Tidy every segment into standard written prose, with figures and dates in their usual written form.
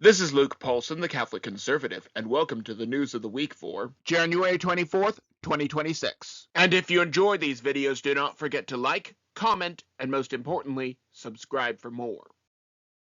This is Luke Paulson, the Catholic Conservative, and welcome to the news of the week for January 24th, 2026. And if you enjoy these videos, do not forget to like, comment, and most importantly, subscribe for more.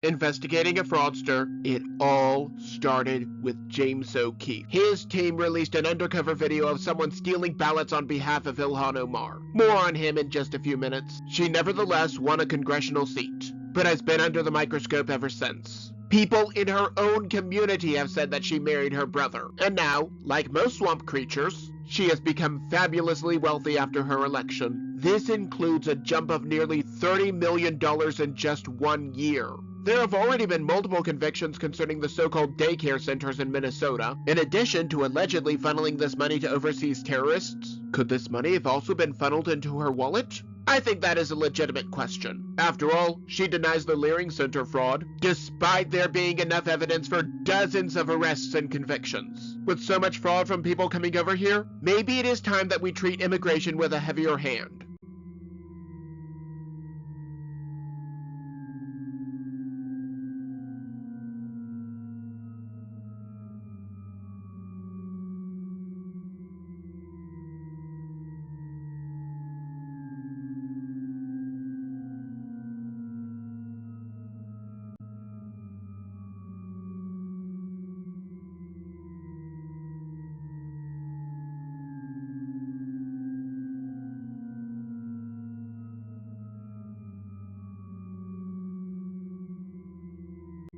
Investigating a fraudster, it all started with James O'Keefe. His team released an undercover video of someone stealing ballots on behalf of Ilhan Omar. More on him in just a few minutes. She nevertheless won a congressional seat, but has been under the microscope ever since. People in her own community have said that she married her brother, and now, like most swamp creatures, she has become fabulously wealthy after her election. This includes a jump of nearly $30 million in just 1 year. There have already been multiple convictions concerning the so-called daycare centers in Minnesota, in addition to allegedly funneling this money to overseas terrorists. Could this money have also been funneled into her wallet? I think that is a legitimate question. After all, she denies the Leering Center fraud, despite there being enough evidence for dozens of arrests and convictions. With so much fraud from people coming over here, maybe it is time that we treat immigration with a heavier hand.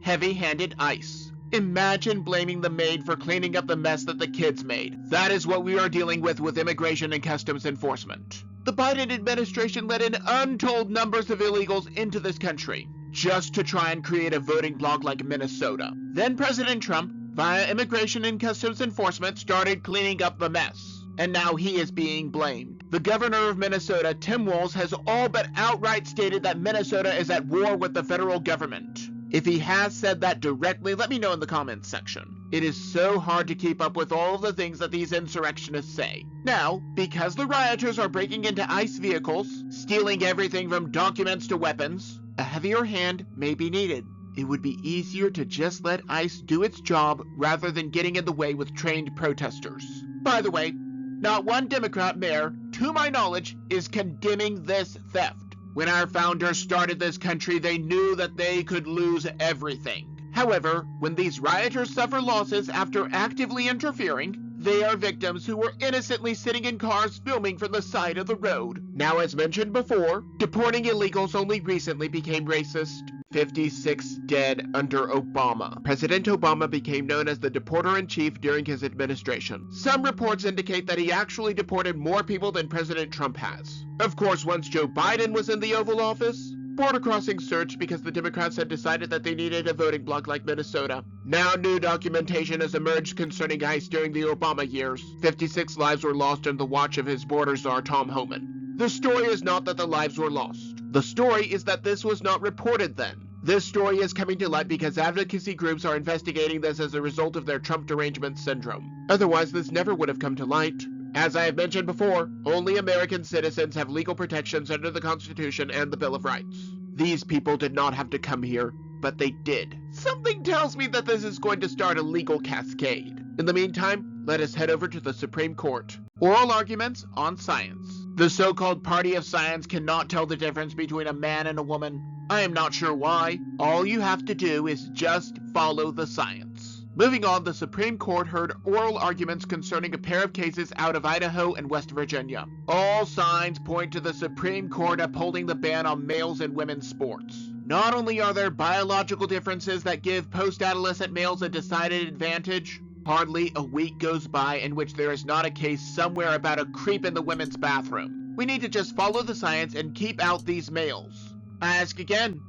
Heavy-handed ICE. Imagine blaming the maid for cleaning up the mess that the kids made. That is what we are dealing with Immigration and Customs Enforcement. The Biden administration let in untold numbers of illegals into this country, just to try and create a voting bloc like Minnesota. Then President Trump, via Immigration and Customs Enforcement, started cleaning up the mess. And now he is being blamed. The governor of Minnesota, Tim Walz, has all but outright stated that Minnesota is at war with the federal government. If he has said that directly, let me know in the comments section. It is so hard to keep up with all of the things that these insurrectionists say. Now, because the rioters are breaking into ICE vehicles, stealing everything from documents to weapons, a heavier hand may be needed. It would be easier to just let ICE do its job rather than getting in the way with trained protesters. By the way, not one Democrat mayor, to my knowledge, is condemning this theft. When our founders started this country, they knew that they could lose everything. However, when these rioters suffer losses after actively interfering, they are victims who were innocently sitting in cars filming from the side of the road. Now, as mentioned before, deporting illegals only recently became racist. 56 dead under Obama. President Obama became known as the deporter-in-chief during his administration. Some reports indicate that he actually deported more people than President Trump has. Of course, once Joe Biden was in the Oval Office, border crossings surged because the Democrats had decided that they needed a voting bloc like Minnesota. Now new documentation has emerged concerning ICE during the Obama years. 56 lives were lost under the watch of his border czar, Tom Homan. The story is not that the lives were lost. The story is that this was not reported then. This story is coming to light because advocacy groups are investigating this as a result of their Trump derangement syndrome. Otherwise, this never would have come to light. As I have mentioned before, only American citizens have legal protections under the Constitution and the Bill of Rights. These people did not have to come here, but they did. Something tells me that this is going to start a legal cascade. In the meantime, let us head over to the Supreme Court. Oral arguments on science. The so-called party of science cannot tell the difference between a man and a woman. I am not sure why. All you have to do is just follow the science. Moving on, the Supreme Court heard oral arguments concerning a pair of cases out of Idaho and West Virginia. All signs point to the Supreme Court upholding the ban on males and women's sports. Not only are there biological differences that give post-adolescent males a decided advantage, hardly a week goes by in which there is not a case somewhere about a creep in the women's bathroom. We need to just follow the science and keep out these males. I ask again,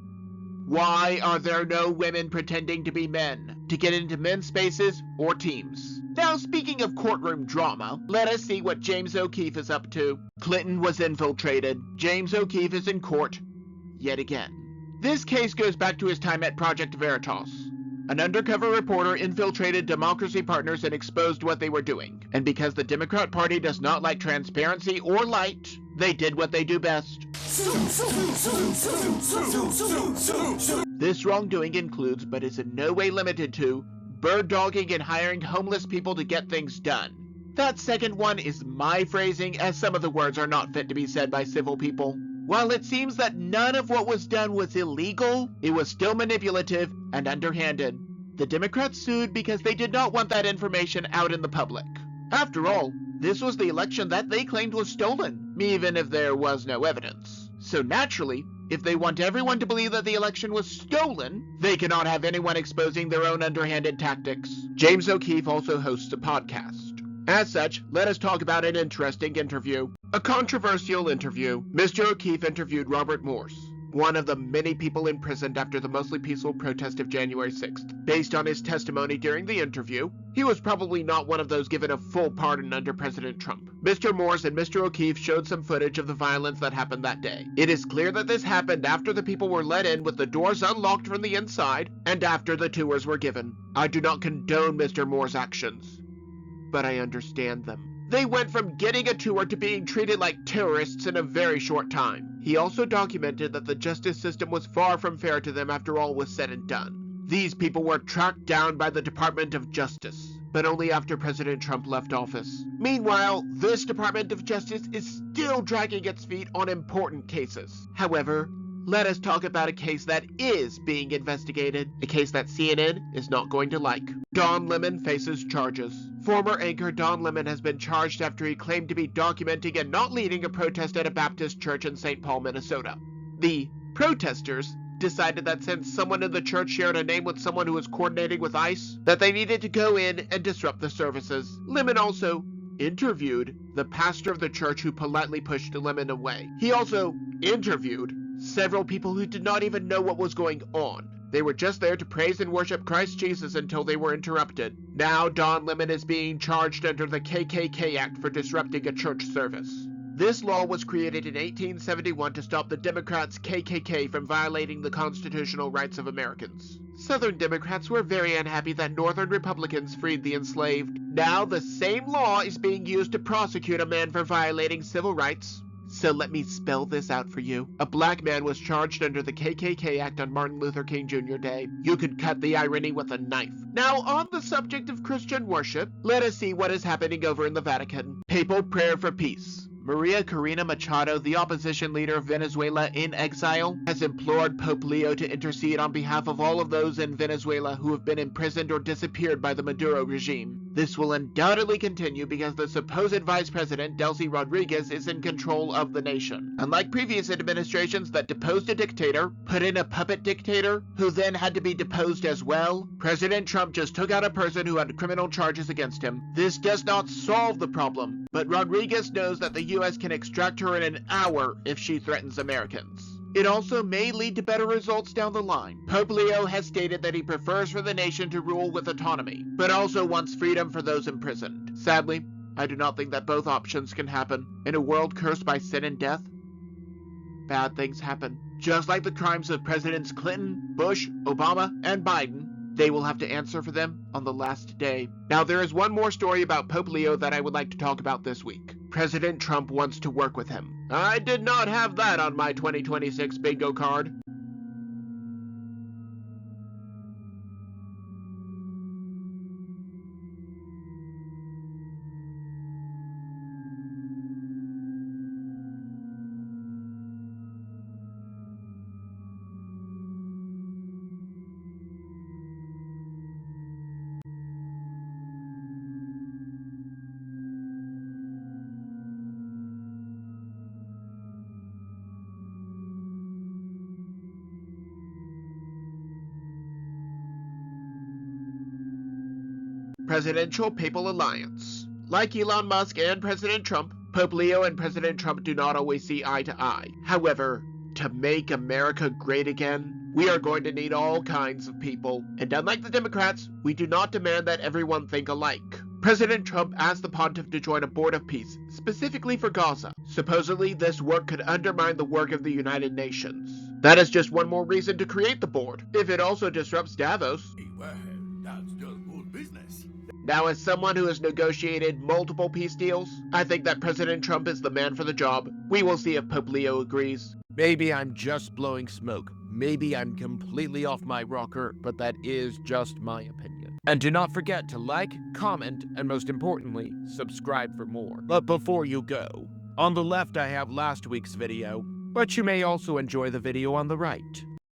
why are there no women pretending to be men, to get into men's spaces or teams? Now, speaking of courtroom drama, let us see what James O'Keefe is up to. Clinton was infiltrated. James O'Keefe is in court yet again. This case goes back to his time at Project Veritas. An undercover reporter infiltrated Democracy Partners and exposed what they were doing. And because the Democrat Party does not like transparency or light, they did what they do best. This wrongdoing includes, but is in no way limited to, bird-dogging and hiring homeless people to get things done. That second one is my phrasing, as some of the words are not fit to be said by civil people. While it seems that none of what was done was illegal, it was still manipulative and underhanded. The Democrats sued because they did not want that information out in the public. After all, this was the election that they claimed was stolen, even if there was no evidence. So naturally, if they want everyone to believe that the election was stolen, they cannot have anyone exposing their own underhanded tactics. James O'Keefe also hosts a podcast. As such, let us talk about an interesting interview. A controversial interview. Mr. O'Keefe interviewed Robert Morse, one of the many people imprisoned after the mostly peaceful protest of January 6th. Based on his testimony during the interview, he was probably not one of those given a full pardon under President Trump. Mr. Morse and Mr. O'Keefe showed some footage of the violence that happened that day. It is clear that this happened after the people were let in with the doors unlocked from the inside and after the tours were given. I do not condone Mr. Morse's actions, but I understand them. They went from getting a tour to being treated like terrorists in a very short time. He also documented that the justice system was far from fair to them after all was said and done. These people were tracked down by the Department of Justice, but only after President Trump left office. Meanwhile, this Department of Justice is still dragging its feet on important cases. However, let us talk about a case that is being investigated, a case that CNN is not going to like. Don Lemon faces charges. Former anchor Don Lemon has been charged after he claimed to be documenting and not leading a protest at a Baptist church in St. Paul, Minnesota. The protesters decided that since someone in the church shared a name with someone who was coordinating with ICE, that they needed to go in and disrupt the services. Lemon also interviewed the pastor of the church who politely pushed Lemon away. He also interviewed several people who did not even know what was going on. They were just there to praise and worship Christ Jesus until they were interrupted. Now Don Lemon is being charged under the KKK Act for disrupting a church service. This law was created in 1871 to stop the Democrats' KKK from violating the constitutional rights of Americans. Southern Democrats were very unhappy that Northern Republicans freed the enslaved. Now the same law is being used to prosecute a man for violating civil rights. So let me spell this out for you. A black man was charged under the KKK Act on Martin Luther King Jr. Day. You could cut the irony with a knife. Now, on the subject of Christian worship, let us see what is happening over in the Vatican. Papal prayer for peace. Maria Corina Machado, the opposition leader of Venezuela in exile, has implored Pope Leo to intercede on behalf of all of those in Venezuela who have been imprisoned or disappeared by the Maduro regime. This will undoubtedly continue because the supposed vice president, Delcy Rodriguez, is in control of the nation. Unlike previous administrations that deposed a dictator, put in a puppet dictator, who then had to be deposed as well, President Trump just took out a person who had criminal charges against him. This does not solve the problem, but Rodriguez knows that the U.S. can extract her in an hour if she threatens Americans. It also may lead to better results down the line. Pope Leo has stated that he prefers for the nation to rule with autonomy, but also wants freedom for those imprisoned. Sadly, I do not think that both options can happen. In a world cursed by sin and death, bad things happen. Just like the crimes of Presidents Clinton, Bush, Obama, and Biden, they will have to answer for them on the last day. Now, there is one more story about Pope Leo that I would like to talk about this week. President Trump wants to work with him. I did not have that on my 2026 bingo card. Presidential Papal Alliance. Like Elon Musk and President Trump, Pope Leo and President Trump do not always see eye to eye. However, to make America great again, we are going to need all kinds of people. And unlike the Democrats, we do not demand that everyone think alike. President Trump asked the pontiff to join a board of peace, specifically for Gaza. Supposedly, this work could undermine the work of the United Nations. That is just one more reason to create the board. If it also disrupts Davos. That's just good business. Now, as someone who has negotiated multiple peace deals, I think that President Trump is the man for the job. We will see if Pope Leo agrees. Maybe I'm just blowing smoke. Maybe I'm completely off my rocker, but that is just my opinion. And do not forget to like, comment, and most importantly, subscribe for more. But before you go, on the left I have last week's video, but you may also enjoy the video on the right.